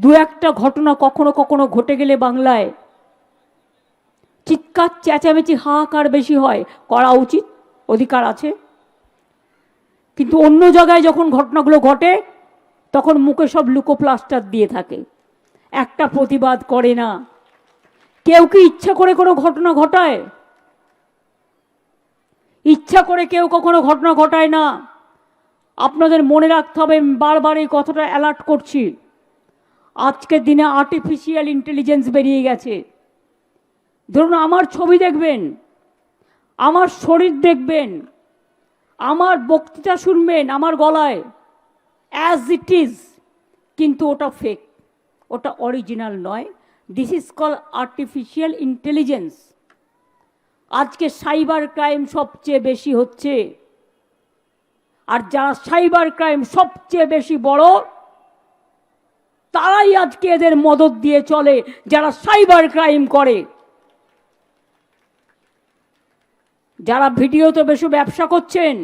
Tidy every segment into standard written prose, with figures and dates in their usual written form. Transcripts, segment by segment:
দু একটা ঘটনা কখনো কখনো ঘটে গেলে বাংলায় চিৎকার চেঁচামেচি হাহাকার বেশি হয়, করা উচিত, অধিকার আছে। কিন্তু অন্য জায়গায় যখন ঘটনাগুলো ঘটে তখন মুখে সব লুকোপ্লাস্টার দিয়ে থাকে, একটা প্রতিবাদ করে না। কেউ কি ইচ্ছা করে কোনো ঘটনা ঘটায়? ইচ্ছা করে কেউ কখনো ঘটনা ঘটায় না। আপনাদের মনে রাখতে হবে, বারবার এই কথাটা অ্যালার্ট করছি, আজকের দিনে আর্টিফিশিয়াল ইন্টেলিজেন্স বেরিয়ে গেছে। ধরুন আমার ছবি দেখবেন, আমার শরীর দেখবেন, আমার বক্তৃতা শুনবেন আমার গলায় অ্যাজ ইট ইজ, কিন্তু ওটা ফেক, ওটা অরিজিনাল নয়। This is call artificial intelligence. আজকে সাইবার ক্রাইম সবচেয়ে বেশি হচ্ছে, আর যারা সাইবার ক্রাইম সবচেয়ে বেশি বড় তারাই আজকে এদের মদত দিয়ে চলে, যারা সাইবার ক্রাইম করে। যারা ভিডিওতে বেশি ব্যবসা করছেন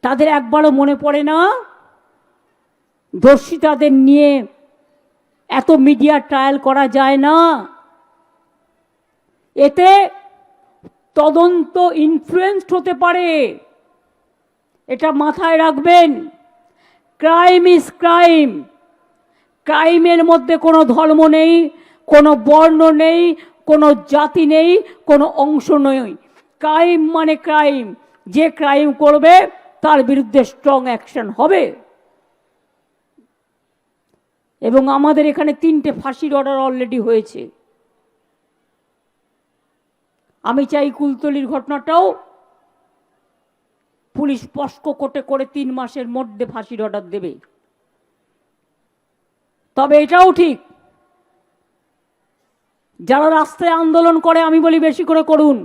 তাদের একবারও মনে পড়ে না দর্শিতাদের নিয়ে এত মিডিয়া ট্রায়াল করা যায় না। এতে তদন্ত ইনফ্লুয়েন্সড হতে পারে, এটা মাথায় রাখবেন। Crime is crime. ক্রাইমের মধ্যে কোনো ধর্ম নেই, কোনো বর্ণ নেই, কোনো জাতি নেই, কোনো অংশ নেই। ক্রাইম মানে ক্রাইম। যে ক্রাইম করবে তার বিরুদ্ধে স্ট্রং অ্যাকশন হবে। এবং আমাদের এখানে 3টে ফাঁসির অর্ডার অলরেডি হয়েছে। আমি চাই কুলতলির ঘটনাটাও পুলিশ পস্কো কোর্টে করে 3 মাসের মধ্যে ফাঁসির অর্ডার দেবে। তবে এটাও ঠিক, যারা রাস্তায় আন্দোলন করে আমি বলি বেশি করে করুন,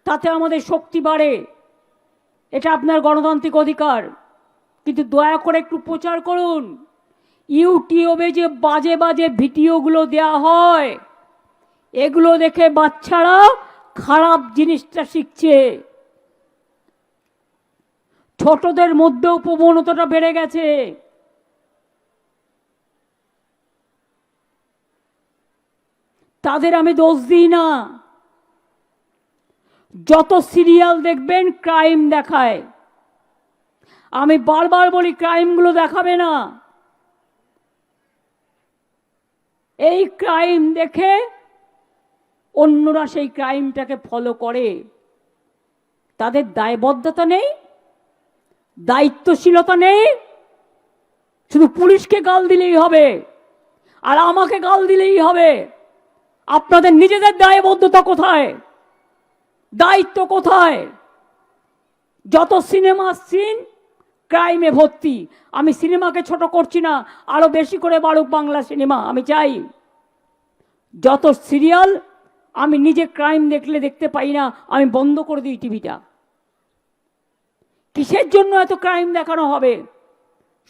তাতে আমাদের শক্তি বাড়ে, এটা আপনার গণতান্ত্রিক অধিকার। কিন্তু দয়া করে একটু প্রচার করুন। ইউটিউবে যে বাজে বাজে ভিডিওগুলো দেয়া হয় এগুলো দেখে বাচ্চারা খারাপ জিনিসটা শিখছে। ছোটদের মধ্যেও প্রবণতাটা বেড়ে গেছে। তাদের আমি দোষ দিই না। যত সিরিয়াল দেখবেন ক্রাইম দেখায়। আমি বারবার বলি ক্রাইমগুলো দেখাবে না। এই ক্রাইম দেখে অন্যরা সেই ক্রাইমটাকে ফলো করে। তাদের দায়বদ্ধতা নেই, দায়িত্বশীলতা নেই। শুধু পুলিশকে গাল দিলেই হবে আর আমাকে গাল দিলেই হবে। আপনাদের নিজেদের দায়বদ্ধতা কোথায়? দায়িত্ব কোথায়? যত সিনেমা সিন ক্রাইমে ভর্তি। আমি সিনেমাকে ছোট করছি না, আরো বেশি করে বাড়ুক বাংলা সিনেমা। আমি চাই যত সিরিয়াল, আমি নিজে ক্রাইম দেখলে দেখতে পাই না, আমি বন্ধ করে দিই টিভিটা। কিসের জন্য এত ক্রাইম দেখানো হবে?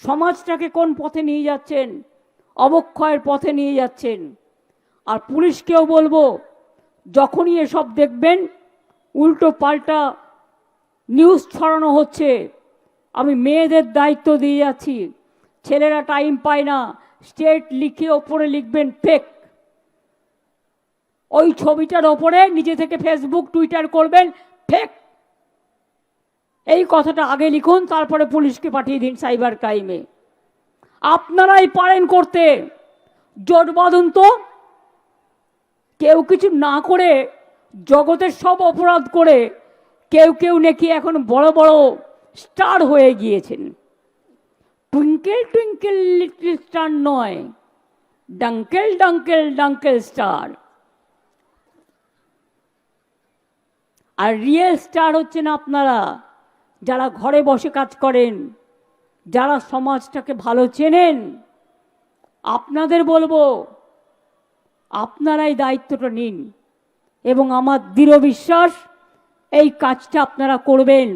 সমাজটাকে কোন পথে নিয়ে যাচ্ছেন? অবক্ষয়ের পথে নিয়ে যাচ্ছেন। আর পুলিশকেও বলবো, যখনই এসব দেখবেন উল্টো পাল্টা নিউজ ছড়ানো হচ্ছে, আমি মেয়েদের দায়িত্ব দিয়ে যাচ্ছি। ছেলেরা টাইম পায় না, স্টেট লিখে ওপরে লিখবেন ফেক। ওই ছবিটার ওপরে নিজে থেকে ফেসবুক টুইটার করবেন ফেক। এই কথাটা আগে লিখুন, তারপরে পুলিশকে পাঠিয়ে দিন সাইবার ক্রাইমে। আপনারাই পারেন করতে, জোট বাঁধুন তো। কেউ কিছু না করে জগতের সব অপরাধ করে কেউ কেউ নাকি এখন বড় বড় স্টার হয়ে গিয়েছেন। টুইঙ্কেল টুইঙ্কেল লিটল স্টার নয়, ডাঙ্কেল ডাঙ্কেল ডাঙ্কেল স্টার। আর রিয়েল স্টার হচ্ছেন আপনারা, যারা ঘরে বসে কাজ করেন, যারা সমাজটাকে ভালো চেনেন। আপনাদের বলবো, আপনারাই দায়িত্বটা নিন এবং আমার দৃঢ় বিশ্বাস এই কাজটা আপনারা করবেন।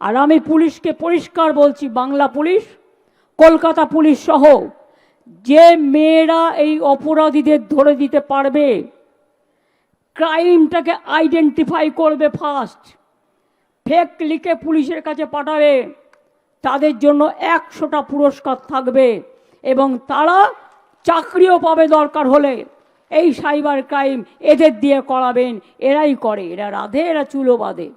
আর আমি পুলিশকে পরিষ্কার বলছি, বাংলা পুলিশ, কলকাতা পুলিশ সহ, যে মেয়েরা এই অপরাধীদের ধরে দিতে পারবে, ক্রাইমটাকে আইডেন্টিফাই করবে ফার্স্ট, ফেক লিখে পুলিশের কাছে পাঠাবে, তাদের জন্য 100টা পুরস্কার থাকবে। এবং তারা চাকরিও পাবে দরকার হলে। এই সাইবার ক্রাইম এদের দিয়ে করাবেন, এরাই করে, এরা রাধে, এরা চুলো বাঁধে।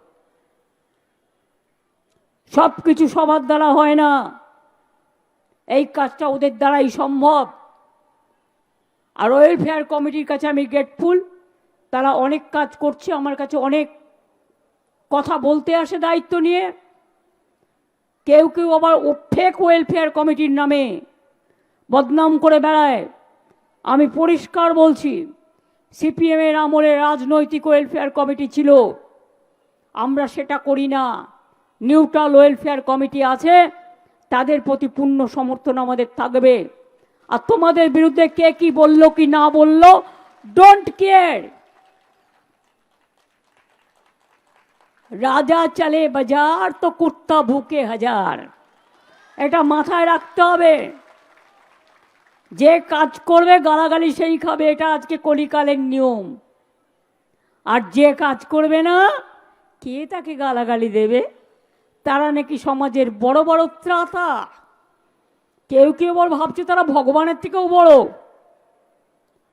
সব কিছু সবার দ্বারা হয় না, এই কাজটা ওদের দ্বারাই সম্ভব। আর ওয়েলফেয়ার কমিটির কাছে আমি গ্রেটফুল, তারা অনেক কাজ করছে, আমার কাছে অনেক কথা বলতে আসে দায়িত্ব নিয়ে। কেউ কেউ আবার ফেক ওয়েলফেয়ার কমিটির নামে বদনাম করে বেড়ায়। আমি পরিষ্কার বলছি, সিপিএমের আমলে রাজনৈতিক ওয়েলফেয়ার কমিটি ছিল, আমরা সেটা করি না। নিউট্রাল ওয়েলফেয়ার কমিটি আছে, তাদের প্রতি পূর্ণ সমর্থন আমাদের থাকবে। আর তোমাদের বিরুদ্ধে কে কি বললো কি না বললো, ডোন্ট কেয়ার। রাজা চলে বাজার তো কুত্তা ভুকে হাজার, এটা মাথায় রাখতে হবে। যে কাজ করবে গালাগালি সেই খাবে, এটা আজকে কলিকালের নিয়ম। আর যে কাজ করবে না, কে তাকে গালাগালি দেবে? তারা নাকি সমাজের বড় বড় ত্রাতা। কেউ কেউ বল ভাবছে তারা ভগবানের থেকেও বড়।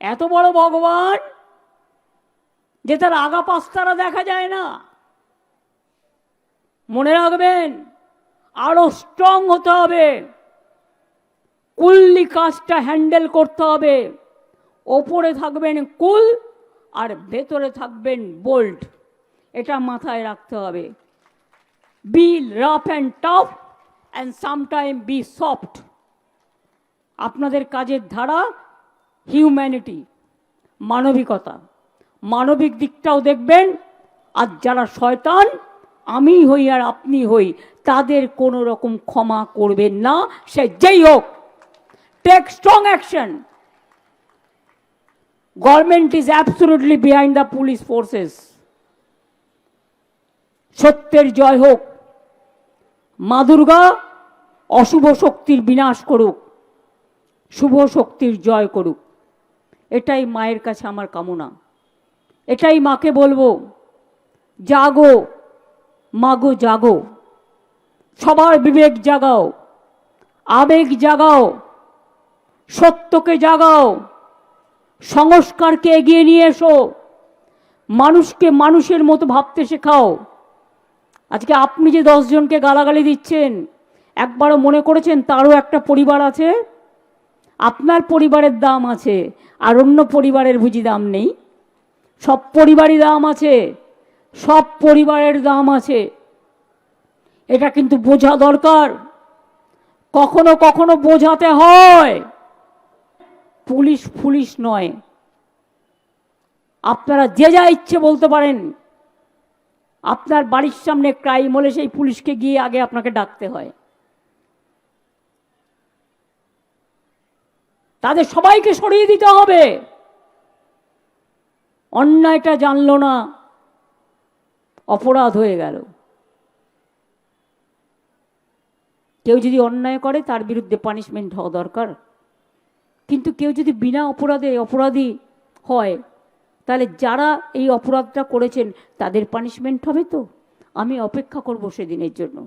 এত বড় ভগবান যে তার আগা পাশ তারা দেখা যায় না। মনে রাখবেন, আরো স্ট্রং হতে হবে, কুললি কাজটা হ্যান্ডেল করতে হবে। ওপরে থাকবেন কুল আর ভেতরে থাকবেন বোল্ড, এটা মাথায় রাখতে হবে। Be rough and tough and sometime be soft. আপনাদের কাজের ধারা হিউম্যানিটি, মানবিকতা, মানবিক দিকটাও দেখবেন। আর যারা শয়তান, আমি হই আর আপনি হই, তাদের কোনো রকম ক্ষমা করবেন না, সে যেই হোক। Take strong action. Government is absolutely behind the police forces. সত্যের জয় হোক। মা দুর্গা অশুভ শক্তির বিনাশ করুক, শুভ শক্তির জয় করুক, এটাই মায়ের কাছে আমার কামনা। এটাই মাকে বলবো, জাগো মাগো জাগো, সবার বিবেক জাগাও, আবেগ জাগাও, সত্যকে জাগাও, সংস্কারকে এগিয়ে নিয়ে এসো, মানুষকে মানুষের মতো ভাবতে শেখাও। আজকে আপনি যে 10 জনকে গালাগালি দিচ্ছেন, একবারও মনে করেছেন তারও একটা পরিবার আছে? আপনার পরিবারের দাম আছে, আর অন্য পরিবারের বুঝি দাম নেই? সব পরিবারই দাম আছে, সব পরিবারের দাম আছে। এটা কিন্তু বোঝা দরকার। কখনো কখনো বোঝাতে হয়। পুলিশ পুলিশ নয়। আপনারা যে যা ইচ্ছে বলতে পারেন, আপনার বাড়ির সামনে ক্রাইম হলে সেই পুলিশকে গিয়ে আগে আপনাকে ডাকতে হয়। তাদের সবাইকে সরিয়ে দিতে হবে। অন্যায়টা জানলো না, অপরাধ হয়ে গেল। কেউ যদি অন্যায় করে তার বিরুদ্ধে পানিশমেন্ট হওয়া দরকার, কিন্তু কেউ যদি বিনা অপরাধে অপরাধী হয়, তাহলে যারা এই অপরাধটা করেছেন তাদের পানিশমেন্ট হবে তো। আমি অপেক্ষা করব সেদিনের জন্য।